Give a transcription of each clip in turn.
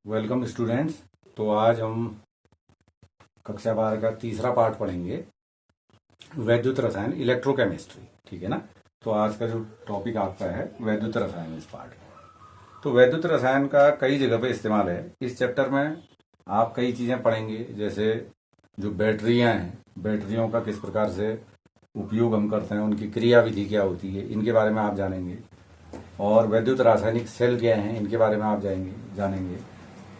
Welcome students. तो आज हम कक्षा 12 का तीसरा पार्ट पढ़ेंगे, वैद्युत रसायन, इलेक्ट्रोकेमिस्ट्री। ठीक है ना। तो आज का जो टॉपिक आपका है वैद्युत रसायन इस पार्ट में। तो वैद्युत रसायन का कई जगह पे इस्तेमाल है। इस चैप्टर में आप कई चीज़ें पढ़ेंगे, जैसे जो बैटरियां हैं, बैटरियों का किस प्रकार से उपयोग हम करते हैं, उनकी क्रिया विधि क्या होती है, इनके बारे में आप जानेंगे। और वैद्युत रासायनिक सेल क्या हैं, इनके बारे में आप जानेंगे।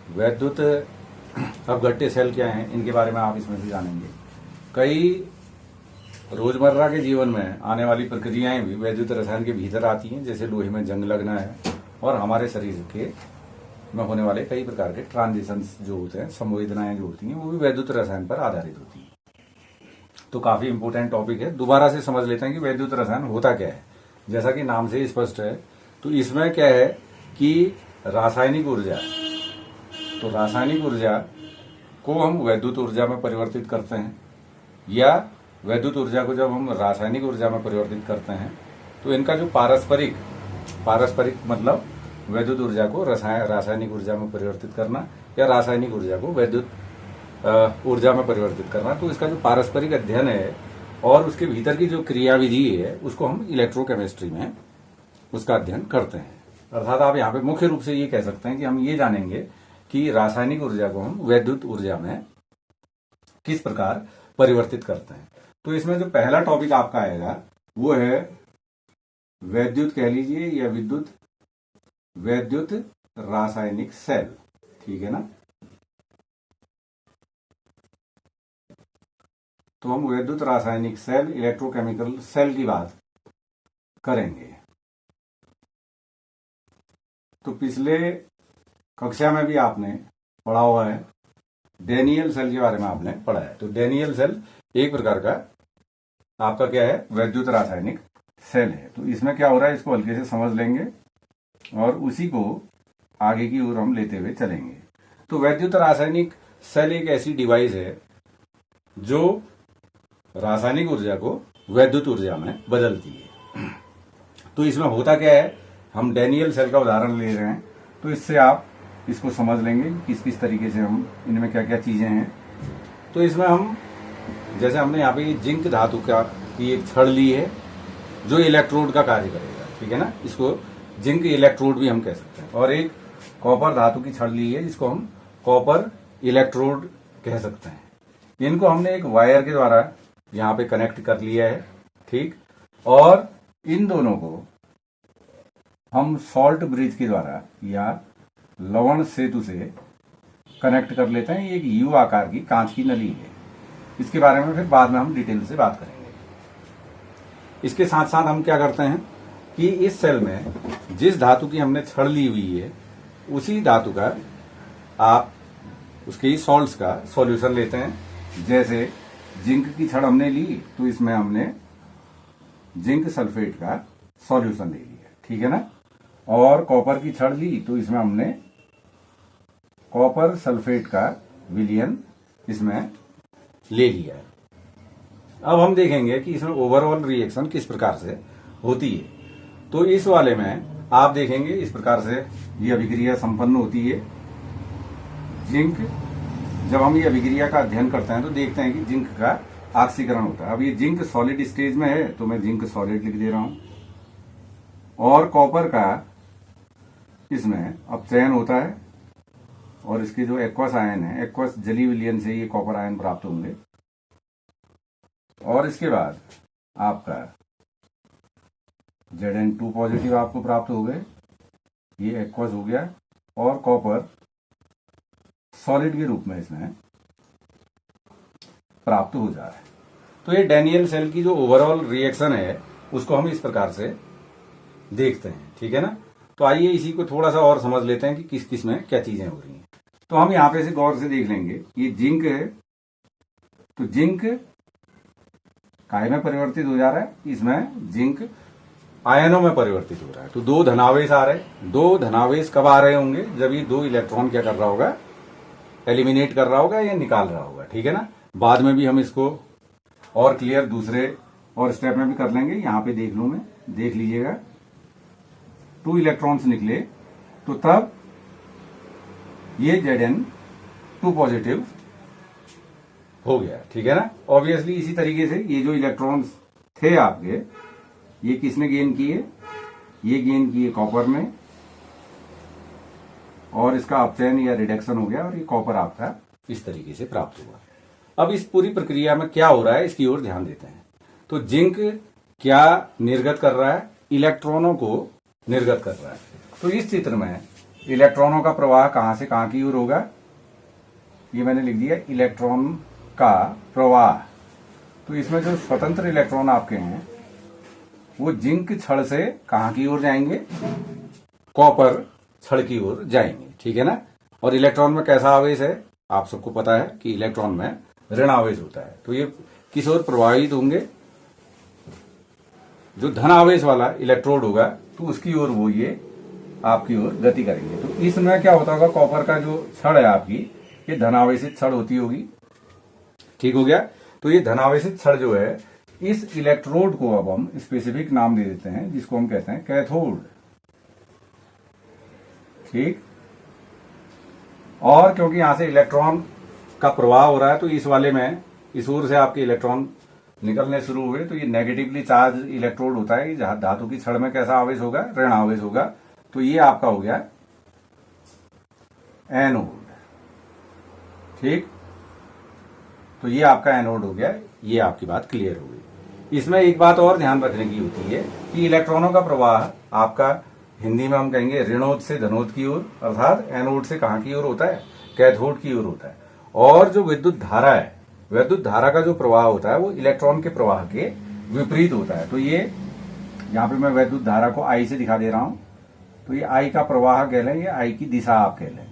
वैद्युत अपघट्य सेल क्या हैं, इनके बारे में आप इसमें से जानेंगे। कई रोजमर्रा के जीवन में आने वाली प्रक्रियाएं भी वैद्युत रसायन के भीतर आती हैं, जैसे लोहे में जंग लगना है और हमारे शरीर के में होने वाले कई प्रकार के ट्रांजिशंस जो होते हैं, संवेदनाएं जो होती हैं, वो भी वैद्युत रसायन पर आधारित होती हैं। तो काफी इंपोर्टेंट टॉपिक है। दोबारा से समझ लेते हैं कि वैद्युत रसायन होता क्या है। जैसा कि नाम से स्पष्ट है, तो इसमें क्या है कि रासायनिक ऊर्जा, तो रासायनिक ऊर्जा को हम वैद्युत ऊर्जा में परिवर्तित करते हैं, या वैद्युत ऊर्जा को जब हम रासायनिक ऊर्जा में परिवर्तित करते हैं, तो इनका जो पारस्परिक मतलब वैद्युत ऊर्जा को रासायनिक ऊर्जा में परिवर्तित करना, या रासायनिक ऊर्जा को वैद्युत ऊर्जा में परिवर्तित करना, तो इसका जो पारस्परिक अध्ययन है और उसके भीतर की जो क्रियाविधि है, उसको हम इलेक्ट्रोकेमिस्ट्री में उसका अध्ययन करते हैं। अर्थात आप यहाँ पे मुख्य रूप से ये कह सकते हैं कि हम ये जानेंगे कि रासायनिक ऊर्जा को हम वैद्युत ऊर्जा में किस प्रकार परिवर्तित करते हैं। तो इसमें जो पहला टॉपिक आपका आएगा वो है वैद्युत, कह लीजिए, या वैद्युत रासायनिक सेल। ठीक है ना। तो हम वैद्युत रासायनिक सेल, इलेक्ट्रोकेमिकल सेल की बात करेंगे। तो पिछले कक्षा में भी आपने पढ़ा हुआ है, डेनियल सेल के बारे में आपने पढ़ा है। तो डेनियल सेल एक प्रकार का आपका क्या है, वैद्युत रासायनिक सेल है। तो इसमें क्या हो रहा है, इसको हल्के से समझ लेंगे और उसी को आगे की ओर हम लेते हुए चलेंगे। तो वैद्युत रासायनिक सेल एक ऐसी डिवाइस है जो रासायनिक ऊर्जा को वैद्युत ऊर्जा में बदलती है। तो इसमें होता क्या है, हम डेनियल सेल का उदाहरण ले रहे हैं, तो इससे आप इसको समझ लेंगे किस किस तरीके से हम, इनमें क्या क्या चीजें हैं। तो इसमें हम, जैसे हमने यहाँ पे जिंक धातु का की एक छड़ ली है जो इलेक्ट्रोड का कार्य करेगा। ठीक है ना। इसको जिंक इलेक्ट्रोड भी हम कह सकते हैं। और एक कॉपर धातु की छड़ ली है जिसको हम कॉपर इलेक्ट्रोड कह सकते हैं। इनको हमने एक वायर के द्वारा यहाँ पे कनेक्ट कर लिया है। ठीक। और इन दोनों को हम सॉल्ट ब्रिज के द्वारा या लवण सेतु से कनेक्ट कर लेते हैं। ये एक यू आकार की कांच की नली है। इसके बारे में फिर बाद में हम डिटेल से बात करेंगे। इसके साथ साथ हम क्या करते हैं कि इस सेल में जिस धातु की हमने छड़ ली हुई है, उसी धातु का आप उसके सॉल्ट्स का सॉल्यूशन लेते हैं। जैसे जिंक की छड़ हमने ली, तो इसमें हमने जिंक सल्फेट का सॉल्यूशन ले लिया। ठीक है ना। और कॉपर की छड़ ली, तो इसमें हमने कॉपर सल्फेट का विलयन इसमें ले लिया है। अब हम देखेंगे कि इसमें ओवरऑल रिएक्शन किस प्रकार से होती है। तो इस वाले में आप देखेंगे इस प्रकार से ये अभिक्रिया संपन्न होती है। जिंक, जब हम ये अभिक्रिया का अध्ययन करते हैं तो देखते हैं कि जिंक का ऑक्सीकरण होता है। अब ये जिंक सॉलिड स्टेज में है, तो मैं जिंक सॉलिड लिख दे रहा हूं। और कॉपर का इसमें अपचयन होता है, और इसके जो एक्वस आयन है, एक्वस जली विलयन से ये कॉपर आयन प्राप्त होंगे। और इसके बाद आपका Zn2 पॉजिटिव आपको प्राप्त हो गए, ये एक्वस हो गया, और कॉपर सॉलिड के रूप में इसमें प्राप्त हो जा रहा है। तो ये डेनियल सेल की जो ओवरऑल रिएक्शन है उसको हम इस प्रकार से देखते हैं। ठीक है ना। तो आइए इसी को थोड़ा सा और समझ लेते हैं कि किस किस में क्या चीजें हो रही हैं। तो हम यहां पे से गौर से देख लेंगे, ये जिंक है, तो जिंक काय में परिवर्तित हो जा रहा है, इसमें जिंक आयनों में परिवर्तित हो रहा है। तो दो धनावेश आ रहे हैं। दो धनावेश कब आ रहे होंगे, जब ये दो इलेक्ट्रॉन क्या कर रहा होगा, एलिमिनेट कर रहा होगा या निकाल रहा होगा। ठीक है ना। बाद में भी हम इसको और क्लियर दूसरे और स्टेप में भी कर लेंगे। यहां पे देख लूं मैं, देख लीजिएगा, 2 इलेक्ट्रॉन्स निकले, तो तब ये Zn2 पॉजिटिव हो गया, ठीक है ना। ऑब्वियसली इसी तरीके से ये जो इलेक्ट्रॉन्स थे आपके, ये किसने गेन किए, ये गेन किए कॉपर ने, और इसका अपचयन या रिडक्शन हो गया और ये कॉपर आपका इस तरीके से प्राप्त हुआ। अब इस पूरी प्रक्रिया में क्या हो रहा है इसकी ओर ध्यान देते हैं। तो जिंक क्या निर्गत कर रहा है, इलेक्ट्रॉनों को निर्गत कर रहा है। तो इस चित्र में इलेक्ट्रॉनों का प्रवाह कहां से कहां की ओर होगा, ये मैंने लिख दिया इलेक्ट्रॉन का प्रवाह। तो इसमें जो स्वतंत्र इलेक्ट्रॉन आपके हैं वो जिंक छड़ से कहां की ओर जाएंगे, कॉपर छड़ की ओर जाएंगे, ठीक है ना। और इलेक्ट्रॉन में कैसा आवेश है, आप सबको पता है कि इलेक्ट्रॉन में ऋण आवेश होता है। तो ये किस ओर प्रभावित होंगे, जो धन आवेश वाला इलेक्ट्रोड होगा तो उसकी ओर वो ये आपकी ओर गति करेंगे। तो इसमें क्या होता होगा, कॉपर का जो छड़ है आपकी, ये धनावेशित छड़ होती होगी, ठीक हो गया। तो ये धनावेशित छड़ जो है, इस इलेक्ट्रोड को अब हम स्पेसिफिक नाम दे देते हैं जिसको हम कहते हैं कैथोड, ठीक। और क्योंकि यहां से इलेक्ट्रॉन का प्रवाह हो रहा है तो इस वाले में इस ओर से आपके इलेक्ट्रॉन निकलने शुरू हुए, तो ये नेगेटिवली चार्ज इलेक्ट्रोड होता है। धातु की छड़ में कैसा आवेश होगा, ऋण आवेश होगा। तो ये आपका हो गया एनोड, ठीक। तो ये आपका एनोड हो गया, ये आपकी बात क्लियर हो गई। इसमें एक बात और ध्यान रखने की होती है कि इलेक्ट्रॉनों का प्रवाह आपका हिंदी में हम कहेंगे ऋणोद से धनोद की ओर, अर्थात एनोड से कहां की ओर होता है, कैथोड की ओर होता है। और जो विद्युत धारा है, विद्युत धारा का जो प्रवाह होता है वो इलेक्ट्रॉन के प्रवाह के विपरीत होता है। तो ये यहां पे मैं विद्युत धारा को आई से दिखा दे रहा हूं। तो ये आई का प्रवाह कह लें, ये आई की दिशा आप कह लें।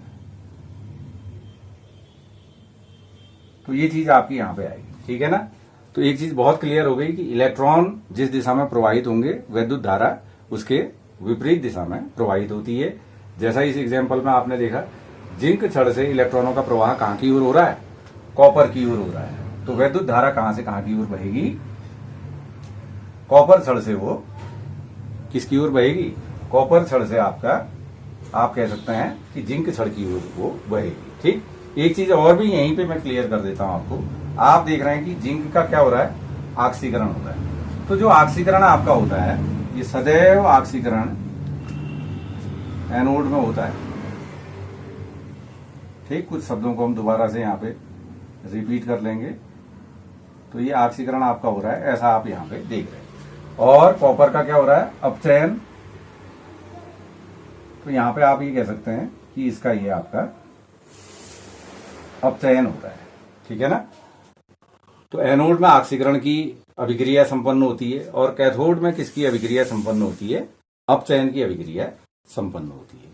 तो ये चीज आपकी यहां पे आएगी, ठीक है ना। तो एक चीज बहुत क्लियर हो गई कि इलेक्ट्रॉन जिस दिशा में प्रवाहित होंगे, विद्युत धारा उसके विपरीत दिशा में प्रवाहित होती है। जैसा इस एग्जाम्पल में आपने देखा, जिंक छड़ से इलेक्ट्रॉनों का प्रवाह कहां की ओर हो रहा है, कॉपर की ओर हो रहा है। तो विद्युत धारा कहां से कहां की ओर बहेगी, कॉपर छड़ से वो किसकी ओर बहेगी, कॉपर छड़ से आपका आप कह सकते हैं कि जिंक छड़ की ओर वो बहेगी, ठीक। एक चीज और भी यहीं पे मैं क्लियर कर देता हूं आपको। आप देख रहे हैं कि जिंक का क्या हो रहा है, ऑक्सीकरण होता है। तो जो ऑक्सीकरण आपका होता है, ये सदैव ऑक्सीकरण एनोड में होता है, ठीक। कुछ शब्दों को हम दोबारा से यहाँ पे रिपीट कर लेंगे। तो ये ऑक्सीकरण आपका हो रहा है, ऐसा आप यहाँ पे देख रहे हैं। और कॉपर का क्या हो रहा है, अपचयन। तो यहां पे आप ये कह सकते हैं कि इसका ये आपका अपचयन होता है, ठीक है ना। तो एनोड में ऑक्सीकरण की अभिक्रिया संपन्न होती है और कैथोड में किसकी अभिक्रिया संपन्न होती है, अपचयन की अभिक्रिया संपन्न होती है।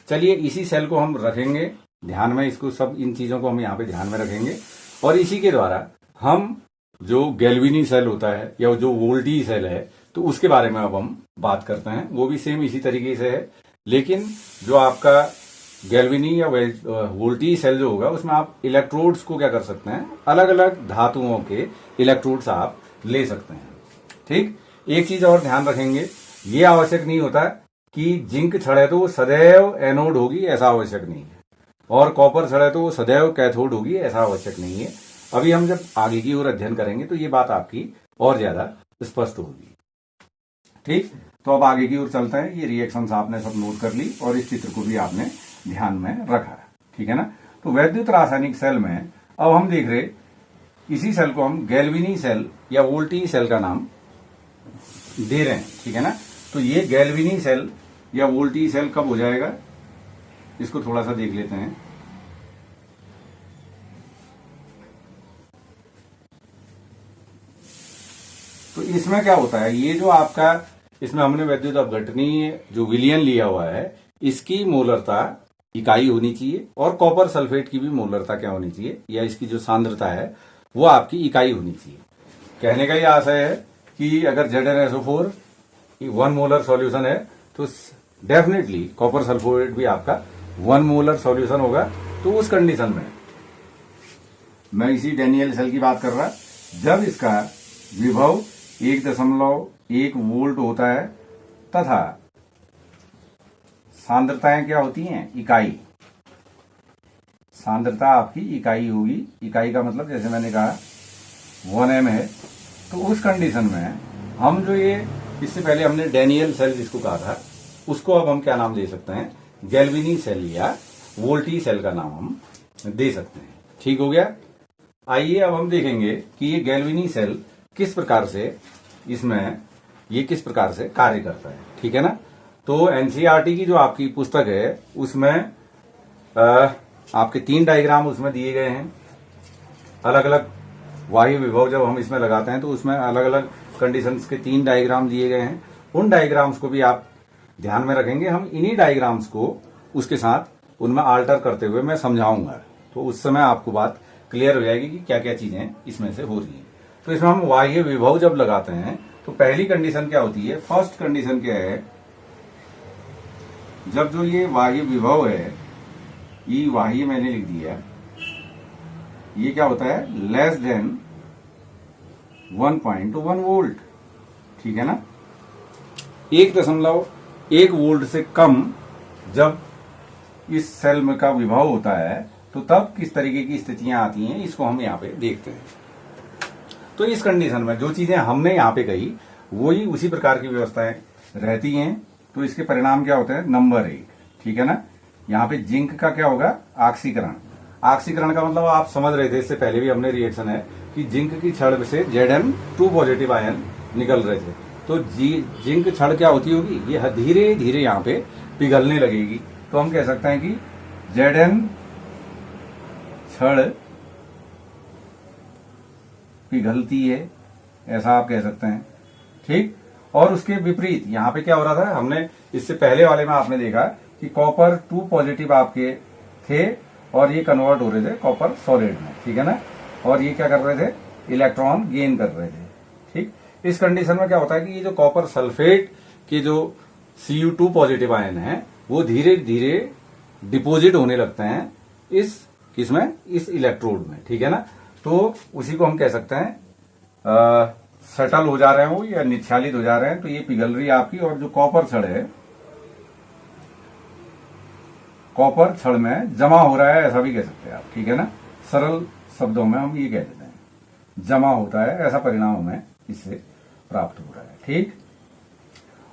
चलिए इसी सेल को हम रखेंगे ध्यान में, इसको सब इन चीजों को हम यहाँ पे ध्यान में रखेंगे। और इसी के द्वारा हम जो गैल्वेनी सेल होता है या जो वोल्टी सेल है, तो उसके बारे में अब हम बात करते हैं। वो भी सेम इसी तरीके से है, लेकिन जो आपका गैल्वेनी या वोल्टी सेल जो होगा उसमें आप इलेक्ट्रोड्स को क्या कर सकते हैं, अलग अलग धातुओं के इलेक्ट्रोड्स आप ले सकते हैं, ठीक। एक चीज और ध्यान रखेंगे, ये आवश्यक नहीं होता कि जिंक छड़ है तो वो सदैव एनोड होगी, ऐसा आवश्यक नहीं है। और कॉपर छड़ है तो वो सदैव कैथोड होगी, ऐसा आवश्यक नहीं है। अभी हम जब आगे की ओर अध्ययन करेंगे तो ये बात आपकी और ज्यादा स्पष्ट होगी, ठीक। तो अब आगे की ओर चलते हैं। ये रिएक्शंस आपने सब नोट कर ली और इस चित्र को भी आपने ध्यान में रखा, ठीक है ना। तो वैद्युत रासायनिक सेल में अब हम देख रहे, इसी सेल को हम गैल्वेनी सेल या वोल्टी सेल का नाम दे रहे हैं, ठीक है ना। तो ये गैल्वेनी सेल या वोल्टी सेल कब हो जाएगा, इसको थोड़ा सा देख लेते हैं। तो इसमें क्या होता है, ये जो आपका इसमें हमने वैद्युत अपघटनीय जो विलयन लिया हुआ है, इसकी मोलरता इकाई होनी चाहिए और कॉपर सल्फेट की भी मोलरता क्या होनी चाहिए, या इसकी जो सांद्रता है वो आपकी इकाई होनी चाहिए। कहने का ये आशय है कि अगर ZnSO4 1 मोलर सॉल्यूशन है तो डेफिनेटली कॉपर सल्फेट भी आपका 1 मोलर सॉल्यूशन होगा। तो उस कंडीशन में मैं इसी डैनियल सेल की बात कर रहा, जब इसका विभव 1.1 वोल्ट होता है तथा सांद्रताएं क्या होती हैं, इकाई। सांद्रता आपकी इकाई होगी। इकाई का मतलब जैसे मैंने कहा 1m है। तो उस कंडीशन में हम जो ये इससे पहले हमने डैनियल सेल जिसको कहा था, उसको अब हम क्या नाम दे सकते हैं, गैल्वेनी सेल या वोल्टी सेल का नाम हम दे सकते हैं। ठीक हो गया। आइए अब हम देखेंगे कि ये गैल्वेनी सेल किस प्रकार से किस प्रकार से कार्य करता है। ठीक है ना। तो एनसीईआरटी की जो आपकी पुस्तक है उसमें आपके 3 डायग्राम उसमें दिए गए हैं। अलग अलग वायु विभव जब हम इसमें लगाते हैं तो उसमें अलग अलग कंडीशंस के 3 डायग्राम दिए गए हैं। उन डायग्राम्स को भी आप ध्यान में रखेंगे। हम इन्हीं डायग्राम्स को उसके साथ उनमें आल्टर करते हुए मैं समझाऊंगा, तो उस समय आपको बात क्लियर हो जाएगी कि क्या क्या चीजें इसमें से हो रही हैं। तो इसमें हम वायु विभव जब लगाते हैं तो पहली कंडीशन क्या होती है, फर्स्ट कंडीशन क्या है, जब जो ये वायु विभव है, ये वायु मैंने लिख दिया, ये क्या होता है, लेस देन 1.1 वोल्ट। ठीक है ना। 1.1 वोल्ट से कम जब इस सेल में का विभव होता है तो तब किस तरीके की स्थितियां आती हैं, इसको हम यहाँ पे देखते हैं। तो इस कंडीशन में जो चीजें हमने यहाँ पे कही वही उसी प्रकार की व्यवस्थाएं रहती हैं। तो इसके परिणाम क्या होते हैं, नंबर 1। ठीक है ना। यहाँ पे जिंक का क्या होगा, ऑक्सीकरण। ऑक्सीकरण का मतलब आप समझ रहे थे, इससे पहले भी हमने रिएक्शन है कि जिंक की छड़ से Zn2 पॉजिटिव आयन निकल रहे थे। तो जिंक छड़ क्या होती होगी, ये धीरे धीरे यहाँ पे पिघलने लगेगी। तो हम कह सकते हैं कि Zn छड़ पिघलती है, ऐसा आप कह सकते हैं। ठीक। और उसके विपरीत यहाँ पे क्या हो रहा था, हमने इससे पहले वाले में आपने देखा कि कॉपर 2 पॉजिटिव आपके थे और ये कन्वर्ट हो रहे थे कॉपर सॉलिड में। ठीक है ना। और ये क्या कर रहे थे, इलेक्ट्रॉन गेन कर रहे थे। ठीक। इस कंडीशन में क्या होता है कि ये जो कॉपर सल्फेट के जो Cu2 पॉजिटिव आयन है वो धीरे धीरे डिपोजिट होने लगते हैं किसमें, इस इलेक्ट्रोड में। ठीक है ना। तो उसी को हम कह सकते हैं सटल हो जा रहे हो या निच्छालित हो जा रहे हैं। तो ये पिघल रही है आपकी, और जो कॉपर छड़ है कॉपर छड़ में जमा हो रहा है, ऐसा भी कह सकते हैं आप। ठीक है ना। सरल शब्दों में हम ये कह देते हैं जमा होता है, ऐसा परिणाम हमें इससे प्राप्त हो रहा है। ठीक।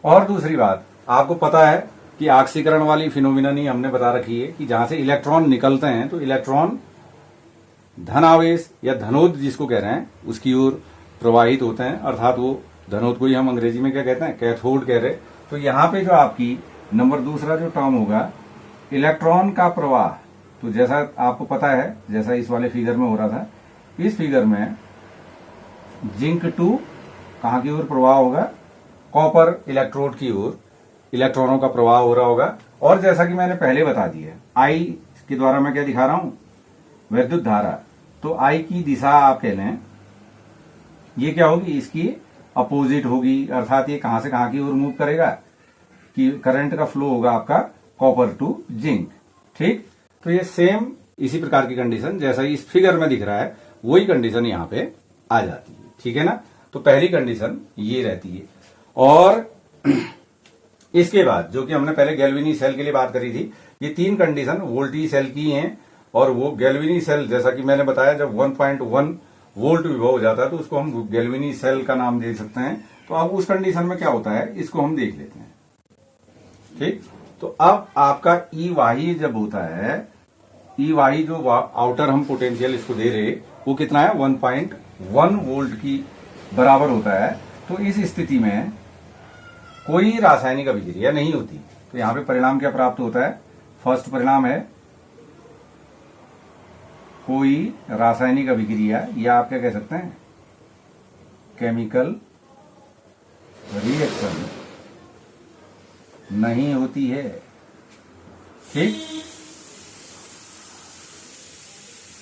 और दूसरी बात, आपको पता है कि ऑक्सीकरण वाली फिनोमिना ही हमने बता रखी है कि जहां से इलेक्ट्रॉन निकलते हैं तो इलेक्ट्रॉन धन आवेश या धनोद जिसको कह रहे हैं उसकी ओर प्रवाहित होते हैं, अर्थात वो धनोद को ही हम अंग्रेजी में क्या कहते हैं, कैथोड कह रहे। तो यहाँ पे जो आपकी नंबर दूसरा जो टर्म होगा, इलेक्ट्रॉन का प्रवाह, तो जैसा आपको पता है, जैसा इस वाले फिगर में हो रहा था, इस फिगर में जिंक 2 कहां की ओर प्रवाह होगा, कॉपर इलेक्ट्रोड की ओर इलेक्ट्रॉनों का प्रवाह हो रहा होगा। और जैसा कि मैंने पहले बता दिया, आई के द्वारा मैं क्या दिखा रहा हूं, विद्युत धारा। तो आई की दिशा आप कह लें, ये क्या होगी, इसकी अपोजिट होगी, अर्थात ये कहां से कहां की ओर मूव करेगा, कि करंट का फ्लो होगा आपका कॉपर टू जिंक। ठीक। तो ये सेम इसी प्रकार की कंडीशन जैसा इस फिगर में दिख रहा है वही कंडीशन यहाँ पे आ जाती है। ठीक है ना। तो पहली कंडीशन ये रहती है। और इसके बाद जो कि हमने पहले गैल्वेनी सेल के लिए बात करी थी, ये 3 कंडीशन वोल्टी सेल की हैं। और वो गैल्वेनी सेल जैसा कि मैंने बताया, जब 1.1 वोल्ट विभव हो जाता है तो उसको हम गैल्वेनी सेल का नाम दे सकते हैं। तो अब उस कंडीशन में क्या होता है, इसको हम देख लेते हैं। ठीक। तो अब आपका ई वाही जब होता है, ई वाही जो आउटर हम पोटेंशियल इसको दे रहे, वो कितना है, 1.1 वोल्ट की बराबर होता है। तो इस स्थिति में कोई रासायनिक अभिक्रिया नहीं होती। तो यहां पे परिणाम क्या प्राप्त होता है, फर्स्ट परिणाम है कोई रासायनिक अभिक्रिया, या आप क्या कह सकते हैं, केमिकल रिएक्शन नहीं होती है। ठीक।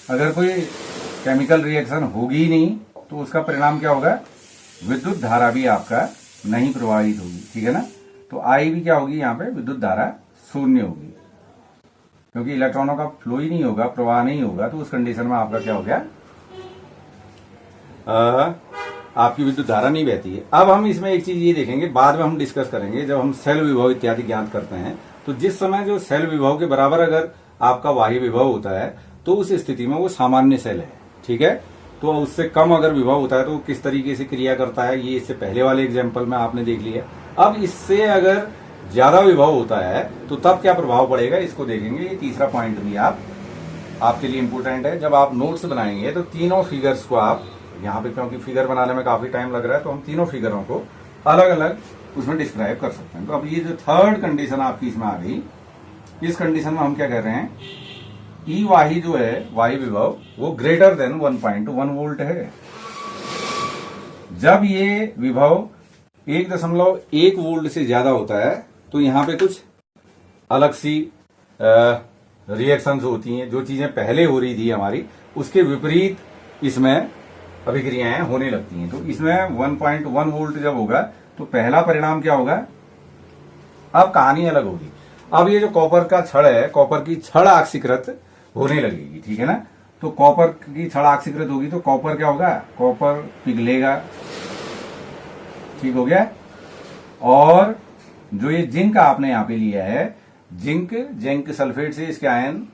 अगर कोई केमिकल रिएक्शन होगी ही नहीं तो उसका परिणाम क्या होगा, विद्युत धारा भी आपका नहीं प्रवाहित होगी। ठीक है ना। तो आई भी क्या होगी, यहाँ पे विद्युत धारा 0 होगी, क्योंकि इलेक्ट्रॉनों का फ्लो ही नहीं होगा, प्रवाह नहीं होगा। तो उस कंडीशन में आपका क्या हो गया, आपकी विद्युत धारा नहीं बहती है। अब हम इसमें एक चीज ये देखेंगे, बाद में हम डिस्कस करेंगे जब हम सेल विभव इत्यादि ज्ञात करते हैं। तो जिस समय जो सेल विभव के बराबर अगर आपका वायु विभव होता है तो उस स्थिति में वो सामान्य सेल है। ठीक है, तो उससे कम अगर विभव होता है तो किस तरीके से क्रिया करता है, ये इससे पहले वाले एग्जाम्पल में आपने देख लिया। अब इससे अगर ज्यादा विभव होता है तो तब क्या प्रभाव पड़ेगा, इसको देखेंगे। ये तीसरा पॉइंट भी आपके लिए इंपोर्टेंट है। जब आप नोट्स बनाएंगे तो तीनों फिगर्स को आप यहाँ पे, क्योंकि फिगर बनाने में काफी टाइम लग रहा है, तो हम तीनों फिगरों को अलग अलग उसमें डिस्क्राइब कर सकते हैं। तो अब ये जो थर्ड कंडीशन आपकी इसमें आ गई, इस कंडीशन में हम क्या कह रहे हैं, ई वाही जो है, वाही विभव, वो ग्रेटर देन 1.1 वोल्ट है। जब ये विभव 1.1 वोल्ट से ज्यादा होता है तो यहां पे कुछ अलग सी रिएक्शंस होती हैं। जो चीजें पहले हो रही थी हमारी, उसके विपरीत इसमें अभिक्रियाएं होने लगती हैं। तो इसमें 1.1 वोल्ट जब होगा तो पहला परिणाम क्या होगा, अब कहानी अलग होगी। अब ये जो कॉपर का छड़ है, कॉपर की छड़ ऑक्सीकृत होने लगेगी। ठीक है ना, तो कॉपर की छड़ ऑक्सीकृत होगी तो कॉपर क्या होगा, कॉपर पिघलेगा। ठीक हो गया। और जो ये जिंक आपने यहां पे लिया है, जिंक सल्फेट से इसके आयन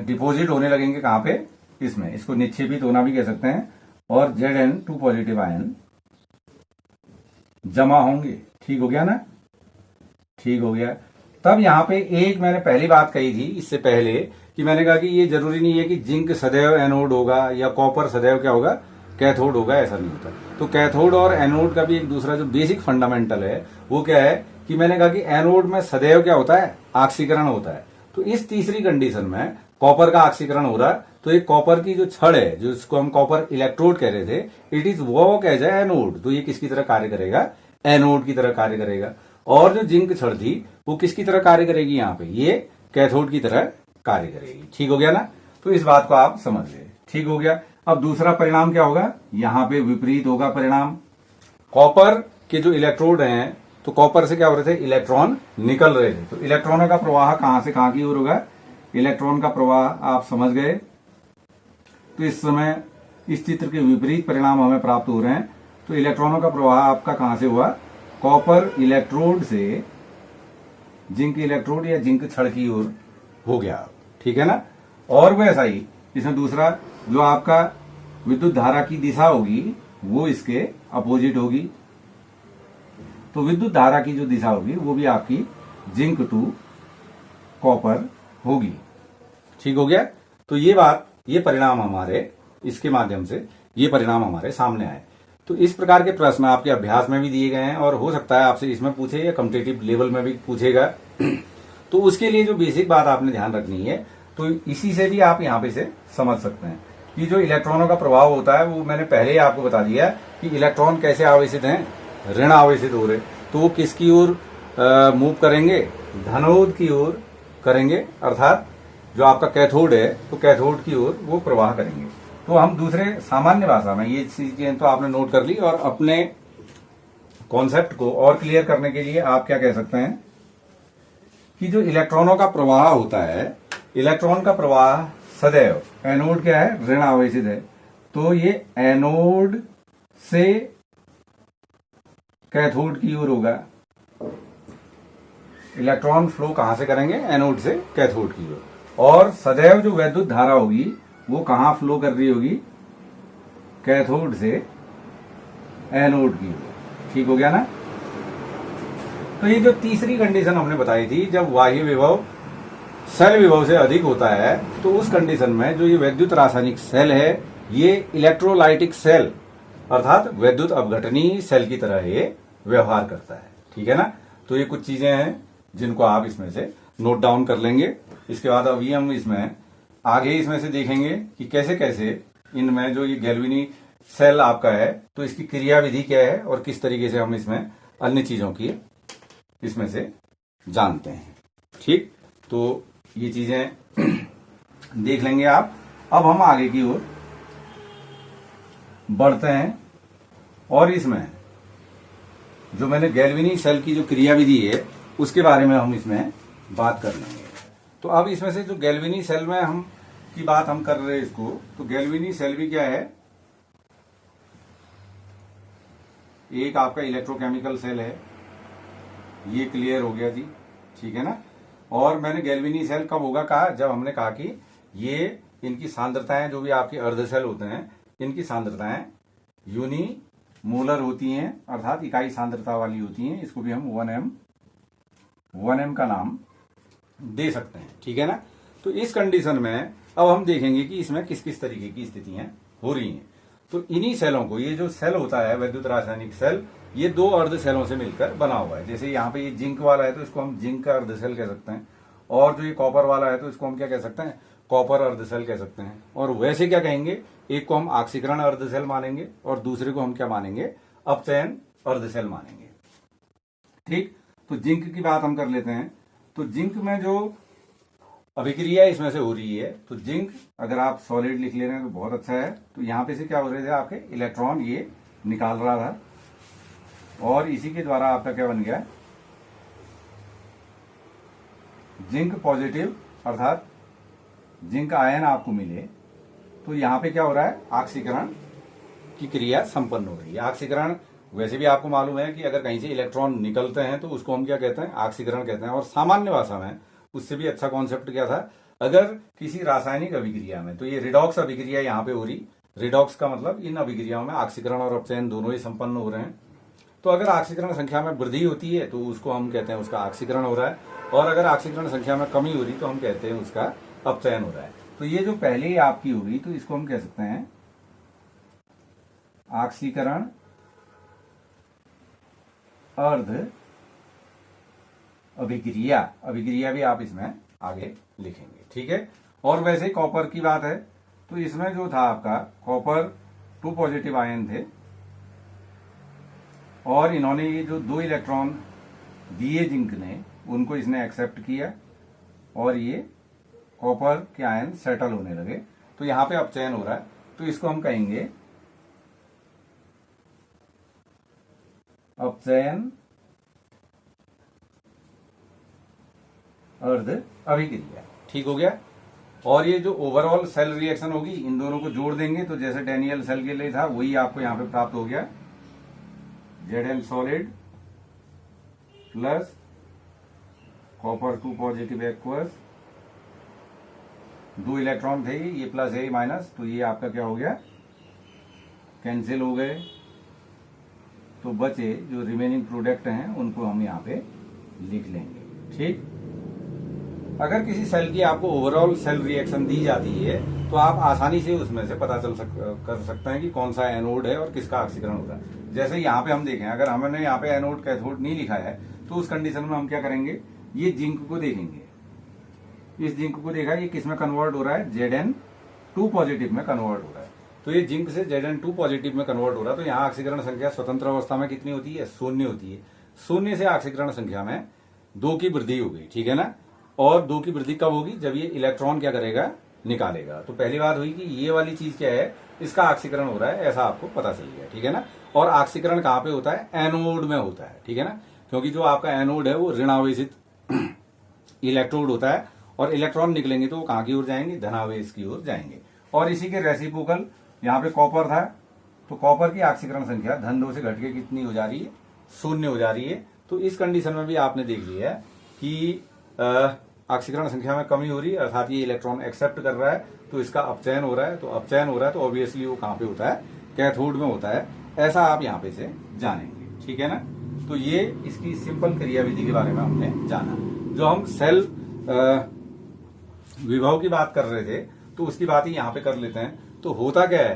डिपोजिट होने लगेंगे कहां पे, इसमें। इसको निक्षेपित होना भी कह सकते हैं। और Zn2 पॉजिटिव आयन जमा होंगे। ठीक हो गया ना, ठीक हो गया। तब यहां पे एक मैंने पहली बात कही थी इससे पहले, कि मैंने कहा कि ये जरूरी नहीं है कि जिंक सदैव एनोड होगा या कॉपर सदैव क्या होगा, कैथोड होगा, ऐसा नहीं होता। तो कैथोड और एनोड का भी एक दूसरा जो बेसिक फंडामेंटल है वो क्या है, कि मैंने कहा कि एनोड में सदैव क्या होता है, ऑक्सीकरण होता है। तो इस तीसरी कंडीशन में कॉपर का ऑक्सीकरण हो रहा है, तो एक कॉपर की जो छड़ है, जिसको हम कॉपर इलेक्ट्रोड कह रहे थे, it is work as a anode. तो ये किसकी तरह कार्य करेगा, एनोड की तरह कार्य करेगा। और जो जिंक छड़ थी वो किसकी तरह कार्य करेगी, यहाँ पे ये कैथोड की तरह कार्य करेगी। ठीक हो गया ना, तो इस बात को आप समझ गए। ठीक हो गया। अब दूसरा परिणाम क्या होगा, यहां पे विपरीत होगा परिणाम। कॉपर के जो इलेक्ट्रोड हैं, तो कॉपर से क्या हो रहे थे, इलेक्ट्रॉन निकल रहे थे। तो इलेक्ट्रॉनों का प्रवाह कहां से कहां की ओर होगा, इलेक्ट्रॉन का प्रवाह आप समझ गए। तो इस समय इस चित्र के विपरीत परिणाम हमें प्राप्त हो रहे हैं। तो इलेक्ट्रॉनों का प्रवाह आपका कहां से हुआ, कॉपर इलेक्ट्रोड से जिंक इलेक्ट्रोड या जिंक छड़ की ओर हो गया। ठीक है ना। और वैसा ही इसमें दूसरा जो आपका विद्युत धारा की दिशा होगी वो इसके अपोजिट होगी। तो विद्युत धारा की जो दिशा होगी वो भी आपकी जिंक टू कॉपर होगी। ठीक हो गया। तो ये बात, ये परिणाम हमारे इसके माध्यम से ये परिणाम हमारे सामने आए। तो इस प्रकार के प्रश्न आपके अभ्यास में भी दिए गए हैं और हो सकता है आपसे इसमें पूछे या कॉम्पिटिटिव लेवल में भी पूछेगा। तो उसके लिए जो बेसिक बात आपने ध्यान रखनी है, तो इसी से भी आप यहाँ पे से समझ सकते हैं कि जो इलेक्ट्रॉनों का प्रभाव होता है वो मैंने पहले ही आपको बता दिया कि इलेक्ट्रॉन कैसे आवेशित हैं, ऋण आवेशित हो रहे, तो वो किसकी ओर मूव करेंगे, धनोद की ओर करेंगे। अर्थात जो आपका कैथोड है तो कैथोड की ओर वो प्रवाह करेंगे। तो हम दूसरे सामान्य भाषा में ये चीजें तो आपने नोट कर ली, और अपने कॉन्सेप्ट को और क्लियर करने के लिए आप क्या कह सकते हैं कि जो इलेक्ट्रॉनों का प्रवाह होता है, इलेक्ट्रॉन का प्रवाह सदैव, एनोड क्या है, ऋण आवेशित है, तो ये एनोड से कैथोड की ओर होगा। इलेक्ट्रॉन फ्लो कहां से करेंगे, एनोड से कैथोड की ओर। और सदैव जो वैद्युत धारा होगी वो कहां फ्लो कर रही होगी, कैथोड से एनोड की ओर। ठीक हो गया ना। तो ये जो तीसरी कंडीशन हमने बताई थी, जब बाह्य विभव सेल विभव से अधिक होता है, तो उस कंडीशन में जो ये वैद्युत रासायनिक सेल है, ये इलेक्ट्रोलाइटिक सेल अर्थात वैद्युत अपघटनी सेल की तरह ये व्यवहार करता है। ठीक है ना। तो ये कुछ चीजें हैं जिनको आप इसमें से नोट डाउन कर लेंगे। इसके बाद अभी हम इसमें आगे इसमें से देखेंगे कि कैसे कैसे इनमें जो ये गैल्वेनी सेल आपका है, तो इसकी क्रियाविधि क्या है और किस तरीके से हम इसमें अन्य चीजों की इसमें से जानते हैं। ठीक, तो ये चीजें देख लेंगे आप। अब हम आगे की ओर बढ़ते हैं और इसमें जो मैंने गैल्वेनी सेल की जो क्रियाविधि है उसके बारे में हम इसमें बात कर लेंगे। तो अब इसमें से जो गैल्वेनी सेल में हम की बात हम कर रहे हैं इसको, तो गैल्वेनी सेल भी क्या है, एक आपका इलेक्ट्रोकेमिकल सेल है। ये क्लियर हो गया जी। ठीक है ना। और मैंने गैल्वेनी सेल कब होगा कहा, जब हमने कहा कि ये इनकी सांद्रताएं जो भी आपके अर्धसेल होते हैं, इनकी सांद्रताएं यूनिमोलर होती हैं, अर्थात इकाई सांद्रता वाली होती हैं। इसको भी हम 1m का नाम दे सकते हैं, ठीक है ना। तो इस कंडीशन में अब हम देखेंगे कि इसमें किस किस तरीके की स्थितियां हो रही हैं। तो इन्हीं सेलों को, ये जो सेल होता है वैद्युत रासायनिक सेल, ये दो अर्ध सेलों से मिलकर बना हुआ है। जैसे यहाँ पे ये जिंक वाला है तो इसको हम जिंक का अर्ध सेल कह सकते हैं, और जो ये कॉपर वाला है तो इसको हम क्या कह सकते हैं, कॉपर अर्ध सेल कह सकते हैं। और वैसे क्या कहेंगे, एक को हम ऑक्सीकरण अर्ध सेल मानेंगे और दूसरे को हम क्या मानेंगे, अपचयन अर्ध सेल मानेंगे। ठीक, तो जिंक की बात हम कर लेते हैं। तो जिंक में जो अभिक्रिया इसमें से हो रही है, तो जिंक अगर आप सॉलिड लिख ले रहे हैं तो बहुत अच्छा है। तो यहां पे से क्या हो रहे थे, आपके इलेक्ट्रॉन ये निकाल रहा था, और इसी के द्वारा आपका क्या बन गया, जिंक पॉजिटिव, अर्थात जिंक आयन आपको मिले। तो यहां पे क्या हो रहा है, ऑक्सीकरण की क्रिया संपन्न हो रही है। ऑक्सीकरण वैसे भी आपको मालूम है कि अगर कहीं से इलेक्ट्रॉन निकलते हैं तो उसको हम क्या कहते हैं, ऑक्सीकरण कहते हैं। और सामान्य भाषा में उससे भी अच्छा कॉन्सेप्ट क्या था, अगर किसी रासायनिक अभिक्रिया में, तो ये रिडॉक्स अभिक्रिया यहाँ पे हो रही, रिडॉक्स का मतलब इन अभिक्रियाओं में ऑक्सीकरण और अपचयन दोनों ही संपन्न हो रहे हैं। तो अगर ऑक्सीकरण संख्या में वृद्धि होती है तो उसको हम कहते हैं उसका ऑक्सीकरण हो रहा है, और अगर ऑक्सीकरण संख्या में कमी हो रही तो हम कहते हैं उसका अपचयन हो रहा है। तो ये जो पहले ही आपकी होगी तो इसको हम कह सकते हैं ऑक्सीकरण अर्ध अभिक्रिया। अभिक्रिया भी आप इसमें आगे लिखेंगे, ठीक है। और वैसे कॉपर की बात है तो इसमें जो था आपका कॉपर 2 पॉजिटिव आयन थे, और इन्होंने ये जो 2 इलेक्ट्रॉन दिए जिंक ने, उनको इसने एक्सेप्ट किया, और ये कॉपर के आयन सेटल होने लगे। तो यहां पे अपचयन हो रहा है, तो इसको हम कहेंगे अपचयन अर्ध अभिक्रिया, ठीक हो गया। और ये जो ओवरऑल सेल रिएक्शन होगी, इन दोनों को जोड़ देंगे तो जैसे डेनियल सेल के लिए था वही आपको यहां पे प्राप्त हो गया, Zn solid plus copper 2 positive aqueous, 2 electron थे, ये प्लस है माइनस, तो ये आपका क्या हो गया, कैंसिल हो गए। तो बचे जो रिमेनिंग प्रोडक्ट हैं उनको हम यहाँ पे लिख लेंगे, ठीक। अगर किसी सेल की आपको ओवरऑल सेल रिएक्शन दी जाती है तो आप आसानी से उसमें से पता कर सकते हैं कि कौन सा एनोड है और किसका ऑक्सीकरण होता है। जैसे यहाँ पे हम देखें, अगर हमने यहाँ पे एनोड कैथोड नहीं लिखा है तो उस कंडीशन में हम क्या करेंगे, ये जिंक को देखेंगे, इस जिंक को देखा ये किस में कन्वर्ट हो रहा है, Zn2 पॉजिटिव में कन्वर्ट हो रहा है। तो ये जिंक से Zn2 पॉजिटिव में कन्वर्ट हो रहा है, तो यहाँ ऑक्सीकरण संख्या स्वतंत्र अवस्था में कितनी होती है, 0 होती है। 0 से ऑक्सीकरण संख्या में 2 की वृद्धि हो गई, ठीक है ना। और 2 की वृद्धि कब होगी, जब ये इलेक्ट्रॉन क्या करेगा, निकालेगा। तो पहली बात हुई कि ये वाली चीज क्या है, इसका ऑक्सीकरण हो रहा है, ऐसा आपको पता चल गया, ठीक है ना। और ऑक्सीकरण कहां पे होता है, एनोड में होता है, ठीक है ना, क्योंकि जो आपका एनोड है वो ऋणावेशित इलेक्ट्रोड होता है, और इलेक्ट्रॉन निकलेंगे तो वो कहां की ओर जाएंगे, धनावेश की ओर जाएंगे। और इसी के रेसिप्रोकल यहाँ पे कॉपर था, तो कॉपर की ऑक्सीकरण संख्या धन 2 से घट के कितनी हो जा रही है, 0 हो जा रही है। तो इस कंडीशन में भी आपने देख लिया है कि ऑक्सीकरण संख्या में कमी हो रही है, अर्थात ये इलेक्ट्रॉन एक्सेप्ट कर रहा है, तो इसका अपचयन हो रहा है। तो अपचयन हो रहा है तो ऑब्वियसली वो कहां पे होता है, कैथोड में होता है, ऐसा आप यहाँ पे से जानेंगे, ठीक है ना। तो ये इसकी सिंपल क्रियाविधि के बारे में हमने जाना। जो हम सेल विभव की बात कर रहे थे तो उसकी बात ही यहाँ पे कर लेते हैं। तो होता क्या है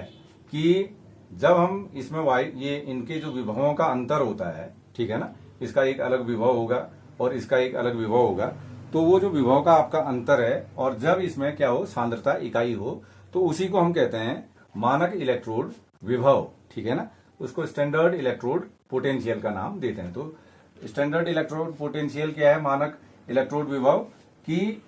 कि जब हम इसमें ये इनके जो विभवों का अंतर होता है, ठीक है ना, इसका एक अलग विभव होगा और इसका एक अलग विभव होगा, तो वो जो विभव का आपका अंतर है, और जब इसमें क्या हो, सांद्रता इकाई हो, तो उसी को हम कहते हैं मानक इलेक्ट्रोड विभव, ठीक है ना। उसको स्टैंडर्ड इलेक्ट्रोड पोटेंशियल का नाम देते हैं। तो स्टैंडर्ड इलेक्ट्रोड पोटेंशियल क्या है, मानक इलेक्ट्रोड विभव, कि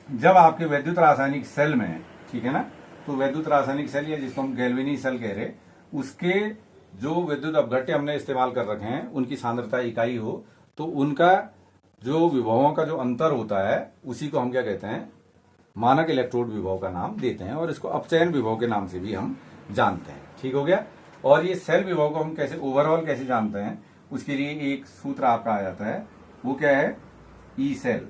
जब आपके वैद्युत रासायनिक सेल में, ठीक है ना, तो वैद्युत रासायनिक सेल या जिसको हम गैल्वेनी सेल कह रहे, उसके जो विद्युत अपघट्य हमने इस्तेमाल कर रखे हैं उनकी सांद्रता इकाई हो, तो उनका जो विभवों का जो अंतर होता है उसी को हम क्या कहते हैं, मानक इलेक्ट्रोड विभव का नाम देते हैं। और इसको अपचयन विभव के नाम से भी हम जानते हैं, ठीक हो गया। और ये सेल विभव को हम कैसे ओवरऑल कैसे जानते हैं, उसके लिए एक सूत्र आपका आ जाता है, वो क्या है, E cell.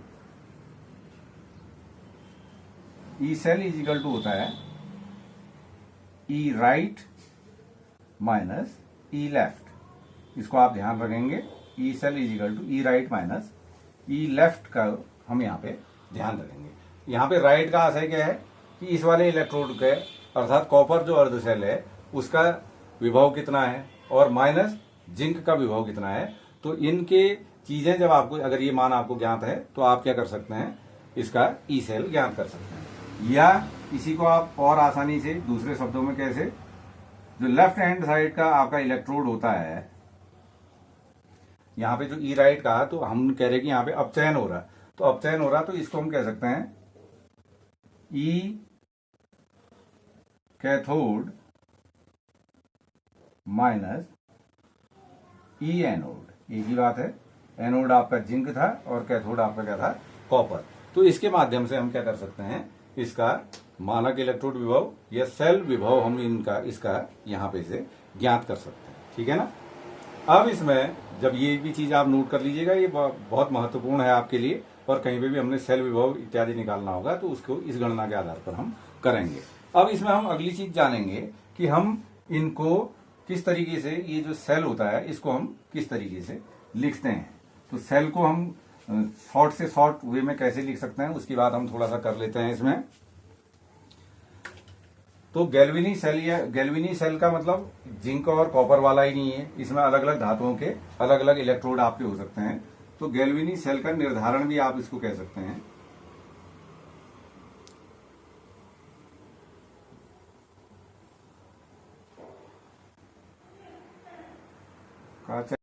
E cell is equal to होता है E right minus E left. इसको आप ध्यान रखेंगे, E cell is equal to E right minus E left का हम यहाँ पे ध्यान रखेंगे। यहाँ पे राइट का आशय क्या है कि इस वाले इलेक्ट्रोड के अर्थात कॉपर जो अर्ध सेल है उसका विभव कितना है और माइनस जिंक का विभव कितना है। तो इनके चीजें जब आपको, अगर ये मान आपको ज्ञात है तो आप क्या कर सकते हैं, इसका ई सेल ज्ञात कर सकते हैं। या इसी को आप और आसानी से दूसरे शब्दों में कैसे, जो लेफ्ट हैंड साइड का आपका इलेक्ट्रोड होता है, यहाँ पे जो ई राइट कहा तो हम कह रहे हैं कि यहाँ पे अपचयन हो रहा है, तो अपचयन हो रहा तो इसको हम कह सकते हैं ई कैथोड माइनस ई एनोड। एक ही बात है, एनोड आपका जिंक था और कैथोड आपका क्या था, कॉपर। तो इसके माध्यम से हम क्या कर सकते हैं, इसका मानक इलेक्ट्रोड विभव या सेल विभव हम इसका यहाँ पे से ज्ञात कर सकते हैं। ठीक है ना। अब इसमें जब ये भी चीज आप नोट कर लीजिएगा, ये बहुत महत्वपूर्ण है आपके लिए, और कहीं पे भी हमने सेल विभव इत्यादि निकालना होगा तो उसको इस गणना के आधार पर हम करेंगे। अब इसमें हम अगली चीज जानेंगे कि हम इनको किस तरीके से, ये जो सेल होता है इसको हम किस तरीके से लिखते हैं। तो सेल को हम शॉर्ट से शॉर्ट वे में कैसे लिख सकते हैं उसकी बात हम थोड़ा सा कर लेते हैं इसमें। तो गैल्वेनी सेल या गैल्वेनी सेल का मतलब जिंक और कॉपर वाला ही नहीं है, इसमें अलग अलग धातुओं के अलग अलग इलेक्ट्रोड आपके हो सकते हैं। तो गैल्वेनी सेल का निर्धारण भी आप इसको कह सकते हैं।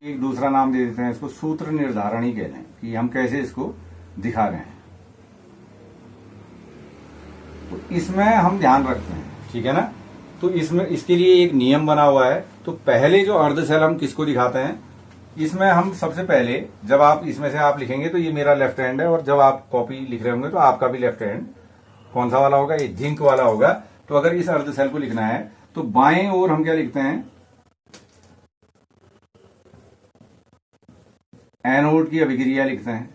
एक दूसरा नाम दे देते हैं इसको, सूत्र निर्धारण ही कह लें कि हम कैसे इसको दिखा रहे हैं। तो इसमें हम ध्यान रखते हैं, ठीक है ना। तो इसमें इसके लिए एक नियम बना हुआ है। तो पहले जो अर्ध सेल हम किसको दिखाते हैं, इसमें हम सबसे पहले जब आप इसमें से आप लिखेंगे तो ये मेरा लेफ्ट हैंड है, और जब आप कॉपी लिख रहे होंगे तो आपका भी लेफ्ट हैंड कौन सा वाला होगा, ये जिंक वाला होगा। तो अगर इस अर्ध सेल को लिखना है तो बाएं ओर हम क्या लिखते हैं, एनोड की अभिक्रिया लिखते हैं,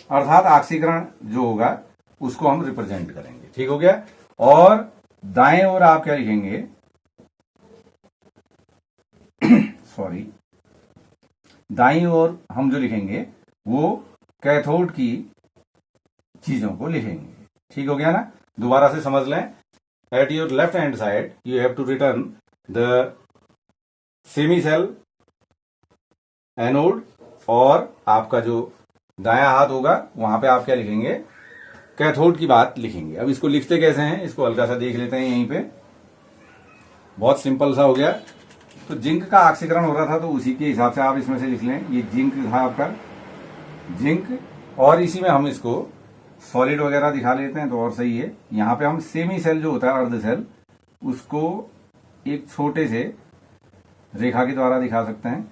अर्थात ऑक्सीकरण जो होगा उसको हम रिप्रेजेंट करेंगे। ठीक हो गया। और दाएं ओर आप क्या लिखेंगे, सॉरी, दाईं ओर हम जो लिखेंगे वो कैथोड की चीजों को लिखेंगे। ठीक हो गया ना। दोबारा से समझ लें, at your left hand side you have to return the semi cell anode, और आपका जो दायां हाथ होगा वहां पे आप क्या लिखेंगे, कैथोड की बात लिखेंगे। अब इसको लिखते कैसे हैं, इसको हल्का सा देख लेते हैं यहीं पे। बहुत सिंपल सा हो गया। तो जिंक का ऑक्सीकरण हो रहा था तो उसी के हिसाब से आप इसमें से लिख लें, ये जिंक था आपका, जिंक, और इसी में हम इसको सॉलिड वगैरह दिखा लेते हैं तो और सही है। यहां पे हम सेमी सेल जो होता है अर्ध सेल, उसको एक छोटे से रेखा के द्वारा दिखा सकते हैं,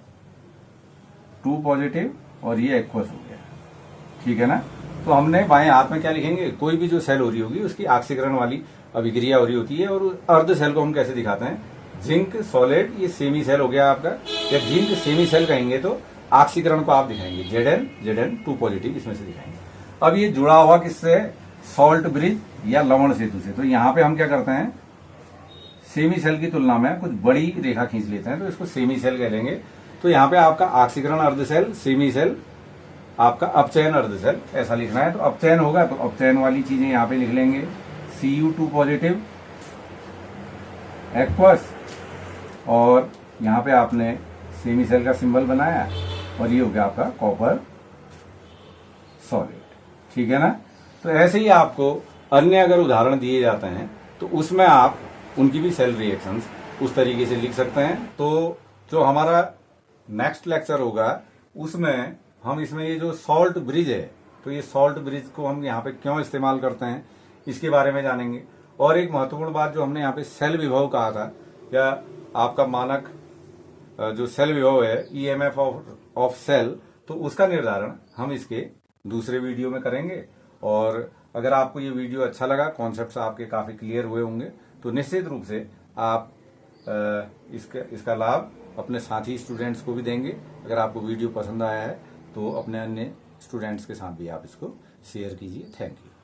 2 पॉजिटिव और ये एक्वस हो गया। ठीक है ना। तो हमने बाएं हाथ में क्या लिखेंगे, कोई भी जो सेल हो रही होगी उसकी ऑक्सीकरण वाली अभिक्रिया हो रही होती है, और अर्ध सेल को हम कैसे दिखाते हैं, जिंक सॉलिड, ये सेमी सेल हो गया आपका, या जिंक सेमी सेल कहेंगे तो ऑक्सीकरण को आप दिखाएंगे Zn 2 पॉजिटिव, इसमें से दिखाएंगे। अब ये जुड़ा हुआ किससे, सॉल्ट ब्रिज या लवण सेतु से। तो यहां पे हम क्या करते हैं, सेमी सेल की तुलना में कुछ बड़ी रेखा खींच लेते हैं, तो इसको सेमी सेल कह लेंगे। तो यहाँ पे आपका ऑक्सीकरण अर्ध सेल, सेमी सेल, आपका अपचयन अर्ध सेल, ऐसा लिखना है। तो अपचयन होगा तो अपचयन वाली चीजें यहाँ पे लिख लेंगे, Cu2 पॉजिटिव, एक्वस, और यहाँ पे आपने सेमी सेल का सिंबल बनाया, और ये हो गया आपका कॉपर सॉलिड। ठीक है ना। तो ऐसे ही आपको अन्य अगर उदाहरण दिए जाते हैं तो उसमें आप उनकी भी सेल रिएक्शंस उस तरीके से लिख सकते हैं। तो जो हमारा नेक्स्ट लेक्चर होगा उसमें हम इसमें ये जो सॉल्ट ब्रिज है, तो ये सॉल्ट ब्रिज को हम यहाँ पे क्यों इस्तेमाल करते हैं इसके बारे में जानेंगे। और एक महत्वपूर्ण बात जो हमने यहाँ पे सेल विभव कहा था, या आपका मानक जो सेल विभव है, ईएमएफ ऑफ सेल, तो उसका निर्धारण हम इसके दूसरे वीडियो में करेंगे। और अगर आपको ये वीडियो अच्छा लगा, कॉन्सेप्ट्स आपके काफी क्लियर हुए होंगे, तो निश्चित रूप से आप इसका लाभ अपने साथी स्टूडेंट्स को भी देंगे। अगर आपको वीडियो पसंद आया है तो अपने अन्य स्टूडेंट्स के साथ भी आप इसको शेयर कीजिए। Thank you.